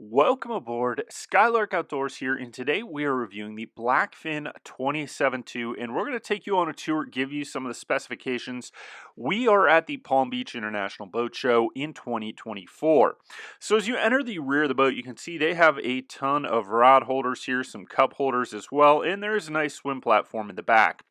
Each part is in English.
Welcome aboard Skylark Outdoors here, and today we are reviewing the Blackfin 272, and we're going to take you on a tour, give you some of the specifications. We are at the Palm Beach International Boat Show in 2024. So as you enter the rear of the boat, you can see they have a ton of rod holders here, some cup holders as well, and there's a nice swim platform in the back.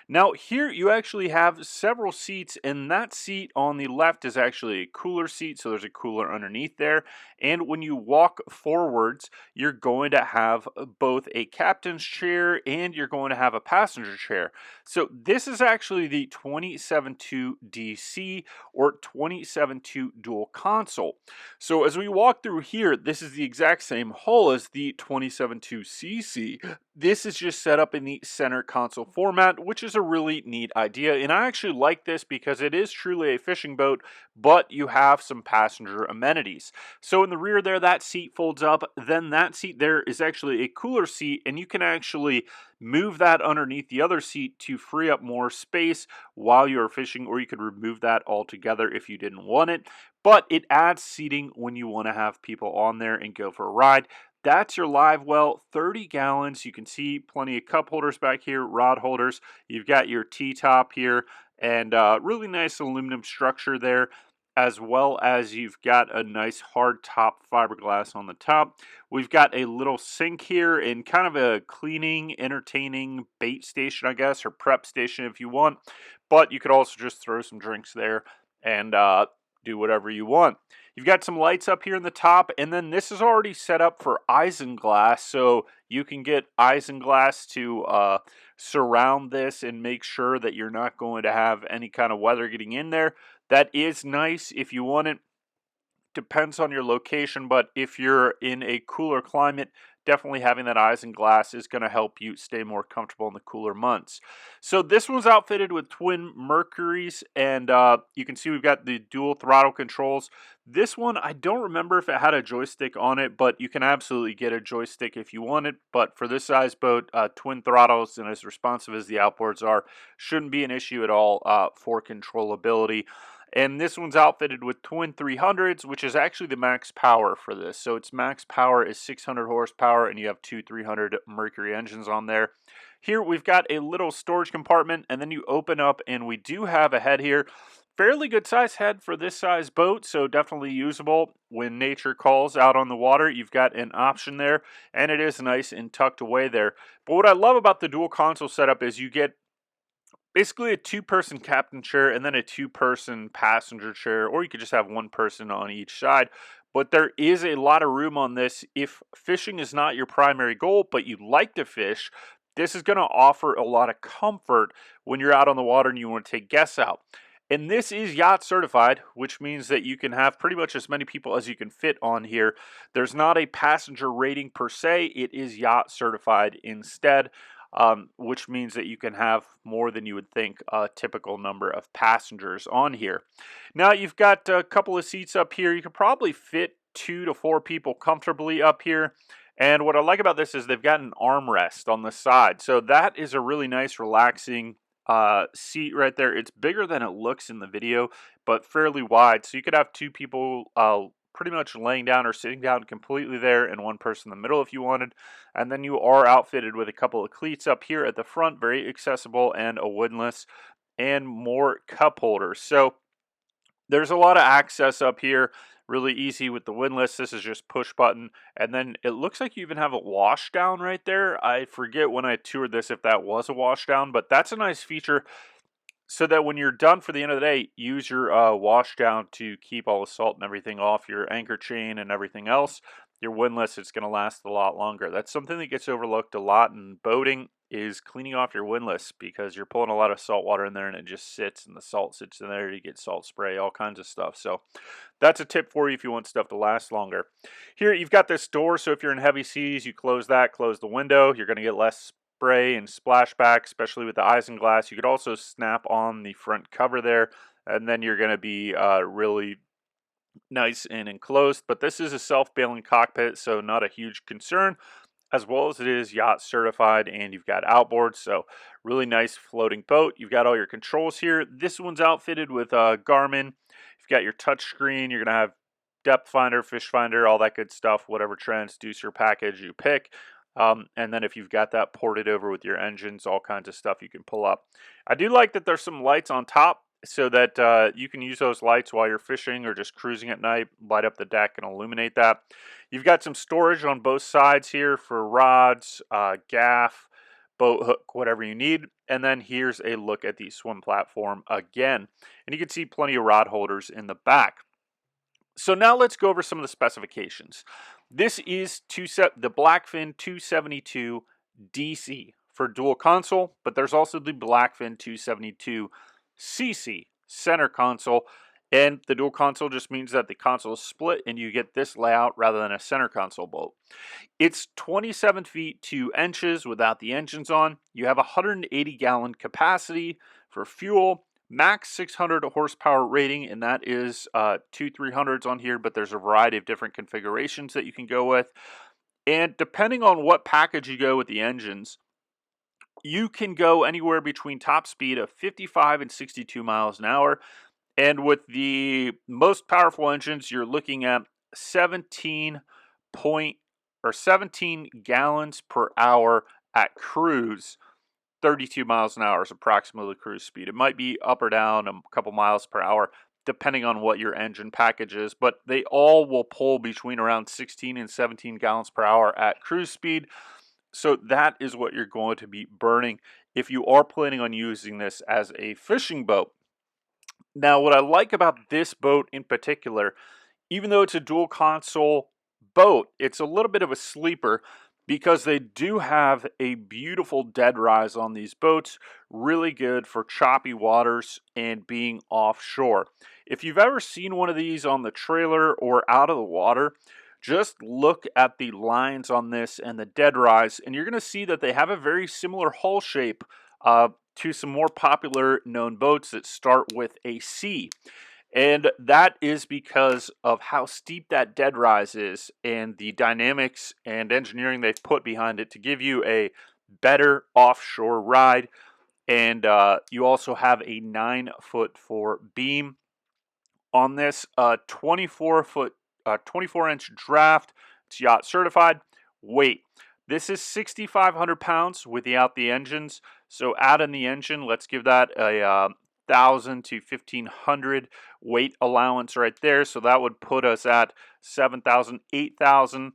Now here you actually have several seats, and that seat on the left is actually a cooler seat, so there's a cooler underneath there. And when you walk forwards, you're going to have both a captain's chair and you're going to have a passenger chair. So this is actually the 272DC or 272 dual console. So as we walk through here, this is the exact same hull as the 272cc. This is just set up in the center console format, which is a really neat idea. And I actually like this because it is truly a fishing boat, but you have some passenger amenities. So in the rear there, that seat folds up. Then that seat there is actually a cooler seat, and you can actually move that underneath the other seat to free up more space while you're fishing, or you could remove that altogether if you didn't want it. But it adds seating when you want to have people on there and go for a ride. That's your live well, 30 gallons. You can see plenty of cup holders back here, rod holders. You've got your T-top here, and really nice aluminum structure there, as well as you've got a nice hard top fiberglass on the top. We've got a little sink here and kind of a cleaning, entertaining bait station, I guess, or prep station if you want. But you could also just throw some drinks there and do whatever you want. You've got some lights up here in the top, and then this is already set up for isinglass, so you can get isinglass to surround this and make sure that you're not going to have any kind of weather getting in there. That is nice if you want it. Depends on your location, but if you're in a cooler climate, definitely having that isinglass is going to help you stay more comfortable in the cooler months. So this one's outfitted with twin Mercuries, and you can see we've got the dual throttle controls. This one, I don't remember if it had a joystick on it, but you can absolutely get a joystick if you want it. But for this size boat, twin throttles and as responsive as the outboards are, shouldn't be an issue at all for controllability. And this one's outfitted with twin 300s, which is actually the max power for this. So its max power is 600 horsepower, and you have two 300 Mercury engines on there. Here we've got a little storage compartment, and then you open up, and we do have a head here. Fairly good size head for this size boat, so definitely usable when nature calls out on the water. You've got an option there, and it is nice and tucked away there. But what I love about the dual console setup is you get basically a two-person captain chair and then a two-person passenger chair, or you could just have one person on each side. But there is a lot of room on this. If fishing is not your primary goal, but you like to fish, this is going to offer a lot of comfort when you're out on the water and you want to take guests out. And this is yacht certified, which means that you can have pretty much as many people as you can fit on here. There's not a passenger rating per se, it is yacht certified instead. Which means that you can have more than you would think a typical number of passengers on here. Now you've got a couple of seats up here. You could probably fit 2 to 4 people comfortably up here. And what I like about this is they've got an armrest on the side. So that is a really nice relaxing seat right there. It's bigger than it looks in the video, but fairly wide. So you could have 2 people pretty much laying down or sitting down completely there, and one person in the middle if you wanted. And then you are outfitted with a couple of cleats up here at the front, very accessible, and a windlass and more cup holders. So there's a lot of access up here, really easy with the windlass. This is just push button, and then it looks like you even have a wash down right there. I forget when I toured this if that was a wash down, but that's a nice feature, so that when you're done for the end of the day, use your wash down to keep all the salt and everything off your anchor chain and everything else. Your windlass, it's going to last a lot longer. That's something that gets overlooked a lot in boating, is cleaning off your windlass, because you're pulling a lot of salt water in there and it just sits, and the salt sits in there. You get salt spray, all kinds of stuff. So that's a tip for you if you want stuff to last longer. Here you've got this door, so if you're in heavy seas, you close that, close the window. You're going to get less spray and splashback, especially with the isinglass. You could also snap on the front cover there, and then you're going to be really nice and enclosed. But this is a self-bailing cockpit, so not a huge concern, as well as it is yacht certified, and you've got outboards, so really nice floating boat. You've got all your controls here. This one's outfitted with Garmin. You've got your touch screen. You're going to have depth finder, fish finder, all that good stuff, whatever transducer package you pick. And then if you've got that ported over with your engines, all kinds of stuff you can pull up. I do like that there's some lights on top so that you can use those lights while you're fishing or just cruising at night, light up the deck and illuminate that. You've got some storage on both sides here for rods, gaff, boat hook, whatever you need. And then here's a look at the swim platform again. And you can see plenty of rod holders in the back. So now let's go over some of the specifications. This is the Blackfin 272DC for dual console, but there's also the Blackfin 272cc center console. And the dual console just means that the console is split and you get this layout rather than a center console boat. It's 27 feet 2 inches without the engines on. You have 180-gallon capacity for fuel. Max 600 horsepower rating, and that is 300s on here, but there's a variety of different configurations that you can go with. And depending on what package you go with the engines, you can go anywhere between top speed of 55 and 62 miles an hour. And with the most powerful engines, you're looking at 17 gallons per hour at cruise. 32 miles an hour is approximately cruise speed. It might be up or down a couple miles per hour depending on what your engine package is, but they all will pull between around 16 and 17 gallons per hour at cruise speed. So that is what you're going to be burning if you are planning on using this as a fishing boat. Now, what I like about this boat in particular, even though it's a dual console boat, it's a little bit of a sleeper because they do have a beautiful dead rise on these boats, really good for choppy waters and being offshore. If you've ever seen one of these on the trailer or out of the water, just look at the lines on this and the dead rise, and you're going to see that they have a very similar hull shape to some more popular known boats that start with a C. And that is because of how steep that dead rise is and the dynamics and engineering they've put behind it to give you a better offshore ride. And you also have a 9-foot beam on this 24-inch draft. It's yacht certified. Weight. This is 6,500 pounds without the engines. So add in the engine. Let's give that a 1,000 to 1,500 weight allowance right there. So that would put us at 7,000, 8,000.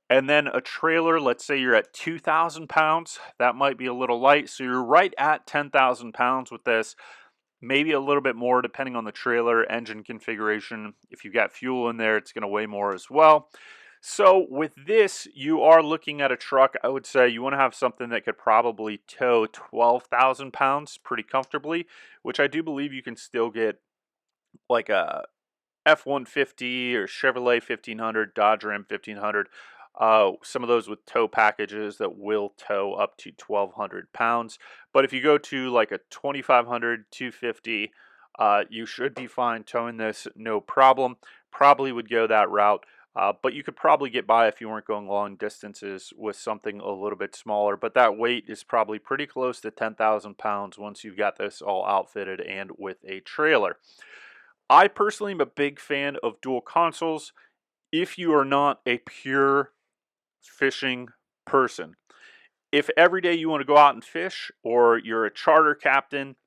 And then a trailer, let's say you're at 2,000 pounds. That might be a little light. So you're right at 10,000 pounds with this. Maybe a little bit more depending on the trailer, engine configuration. If you've got fuel in there, it's going to weigh more as well. So with this, you are looking at a truck. I would say you want to have something that could probably tow 12,000 pounds pretty comfortably, which I do believe you can still get like a F-150 or Chevrolet 1500, Dodge Ram 1500. Some of those with tow packages that will tow up to 1,200 pounds. But if you go to like a 2,500, 250, you should be fine towing this, no problem. Probably would go that route. But you could probably get by if you weren't going long distances with something a little bit smaller. But that weight is probably pretty close to 10,000 pounds once you've got this all outfitted and with a trailer. I personally am a big fan of dual consoles if you are not a pure fishing person. If every day you want to go out and fish, or you're a charter captain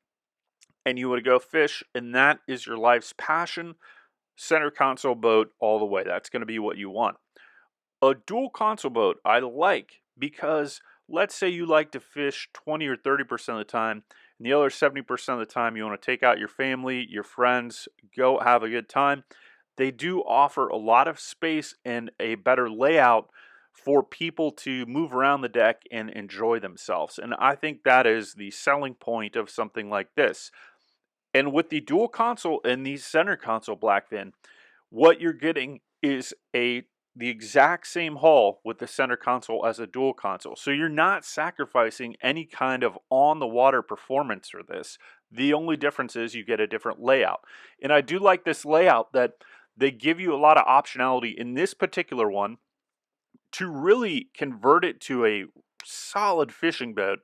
and you want to go fish and that is your life's passion, center console boat all the way. That's going to be what you want. A dual console boat I like because let's say you like to fish 20 or 30% of the time, and the other 70% of the time you want to take out your family, your friends, go have a good time. They do offer a lot of space and a better layout for people to move around the deck and enjoy themselves. And I think that is the selling point of something like this. And with the dual console and the center console Blackfin, what you're getting is the exact same hull with the center console as a dual console. So you're not sacrificing any kind of on-the-water performance for this. The only difference is you get a different layout. And I do like this layout that they give you a lot of optionality in this particular one to really convert it to a solid fishing boat.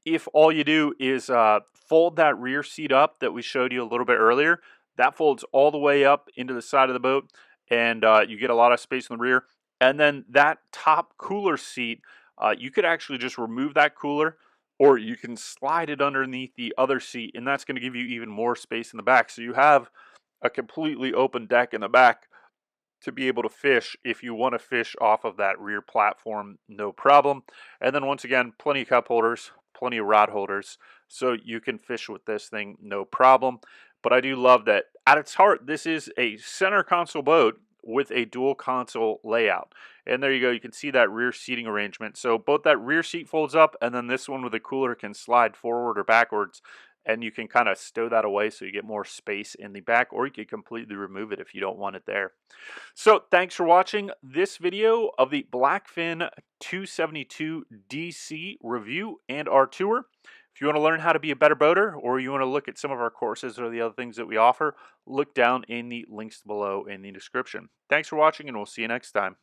If all you do is fold that rear seat up that we showed you a little bit earlier, that folds all the way up into the side of the boat. and you get a lot of space in the rear. And then that top cooler seat, you could actually just remove that cooler, or you can slide it underneath the other seat, and that's going to give you even more space in the back. So you have a completely open deck in the back to be able to fish if you want to fish off of that rear platform, no problem. And then once again, plenty of cup holders, plenty of rod holders, so you can fish with this thing, no problem. But I do love that at its heart, this is a center console boat with a dual console layout. And there you go, you can see that rear seating arrangement. So both that rear seat folds up, and then this one with the cooler can slide forward or backwards, and you can kind of stow that away so you get more space in the back, or you can completely remove it if you don't want it there. So thanks for watching this video of the Blackfin 272DC review and our tour. If you want to learn how to be a better boater, or you want to look at some of our courses or the other things that we offer, look down in the links below in the description. Thanks for watching, and we'll see you next time.